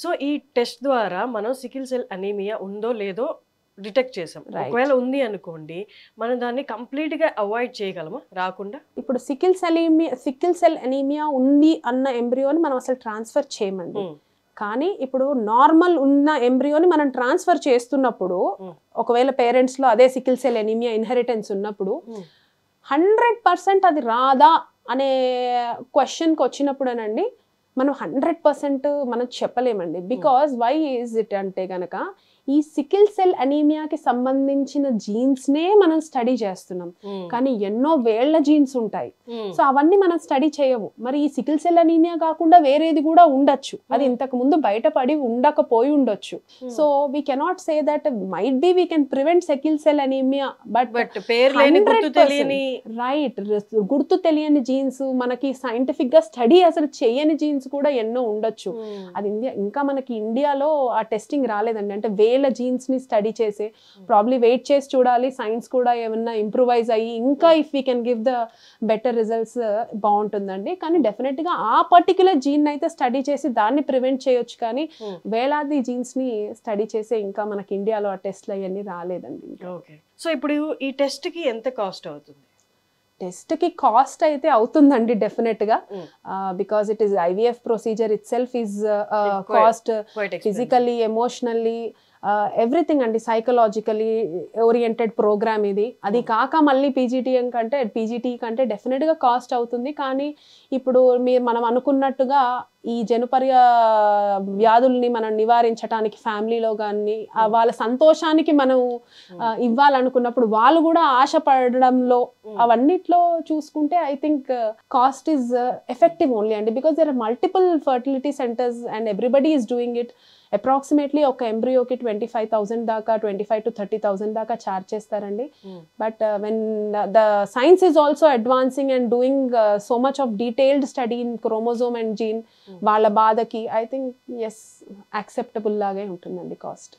So ఈ test ద్వారా మనం సికిల్ సెల్ అనీమియా ఉందో లేదో డిటెక్ట్ చేసాం. Right. ఒకవేళ ఉంది అనుకోండి, మనం దాన్ని కంప్లీట్‌గా అవాయిడ్ చేయగలమా రాకుండా? ఇప్పుడు సికిల్ సెల్ అనీమియా ఉంది అన్న ఎంబ్రియోని మనం అసలు ట్రాన్స్ఫర్ చేయమండి. హ్మ్. కానీ ఇప్పుడు నార్మల్ ఉన్న ఎంబ్రియోని మనం ట్రాన్స్ఫర్ చేస్తున్నప్పుడు ఒకవేళ పేరెంట్స్ లో అదే సికిల్ సెల్ ఎనీమియా ఇన్హెరిటెన్స్ ఉన్నప్పుడు 100% అది రాదా అనే క్వశ్చన్కి వచ్చినప్పుడేనండి మనం 100% మనం చెప్పలేమండి. బికాజ్ వై ఈజ్ ఇట్ అంటే గనక ఈ సికిల్ సెల్ అనీమియాకి సంబంధించిన జీన్స్నే మనం స్టడీ చేస్తున్నాం, కానీ ఎన్నో వేళ్ల జీన్స్ ఉంటాయి. సో అవన్నీ మనం స్టడీ చేయము. మరి ఈ సికిల్ సెల్ అనీమియా కాకుండా వేరేది కూడా ఉండొచ్చు, అది ఇంతకు ముందు బయటపడి ఉండకపోయి ఉండొచ్చు. So we cannot say that might be we can prevent sickle cell anaemia, but పేరు లేని గుర్తు తెలియని రైట్ గుర్తు తెలియని జీన్స్, మనకి సైంటిఫిక్ గా స్టడీ అసలు చేయని జీన్స్ కూడా ఎన్నో ఉండొచ్చు. అది ఇంకా మనకి ఇండియాలో ఆ టెస్టింగ్ రాలేదండి. అంటే వేల జీన్స్ ని స్టడీ చేసి ప్రాబ్లీ వెయిట్ చేసి చూడాలి, సైన్స్ కూడా ఏమన్నా ఇంప్రూవైజ్ అయ్యి ఇంకా if we can give the better results బాగుంటుందండి. కానీ డెఫినెట్ గా ఆ పర్టికులర్ జీన్ అయితే స్టడీ చేసి దాన్ని ప్రివెంట్ చేయొచ్చు, కానీ వేలాది జీన్స్ ని స్టడీ చేసి ఇంకా మనకి ఇండియాలో ఆ టెస్ట్లు అవన్నీ రాలేదండి. ఓకే. సో ఇప్పుడు ఈ టెస్ట్ కి ఎంత కాస్ట్ అవుతుంది? టెస్ట్ కి కాస్ట్ అయితే అవుతుందండి డెఫినెట్ గా, because it is IVF procedure it self is cost, physically, emotionally, everything అండి, సైకలాజికలీ ఓరియంటెడ్ ప్రోగ్రామ్ ఇది. అది కాక మళ్ళీ పీజీటీ కంటే డెఫినెట్గా కాస్ట్ అవుతుంది. కానీ ఇప్పుడు మనం అనుకున్నట్టుగా ఈ జనుపర్య వ్యాధుల్ని మనం నివారించడానికి ఫ్యామిలీలో కానీ వాళ్ళ సంతోషానికి మనం ఇవ్వాలనుకున్నప్పుడు వాళ్ళు కూడా ఆశపడడంలో అవన్నిట్లో చూసుకుంటే I think cost is effective only అండి, because there are multiple fertility centres and everybody is doing it. Approximately ఒక ఎంబ్రియోకి 25,000 దాకా 25,000 to 30,000 దాకా ఛార్జ్ చేస్తారండి. But when the science is also advancing and doing so much of detailed study in chromosome and gene, వాళ్ళ బాధకి I think yes acceptable లాగే ఉంటుందండి cost.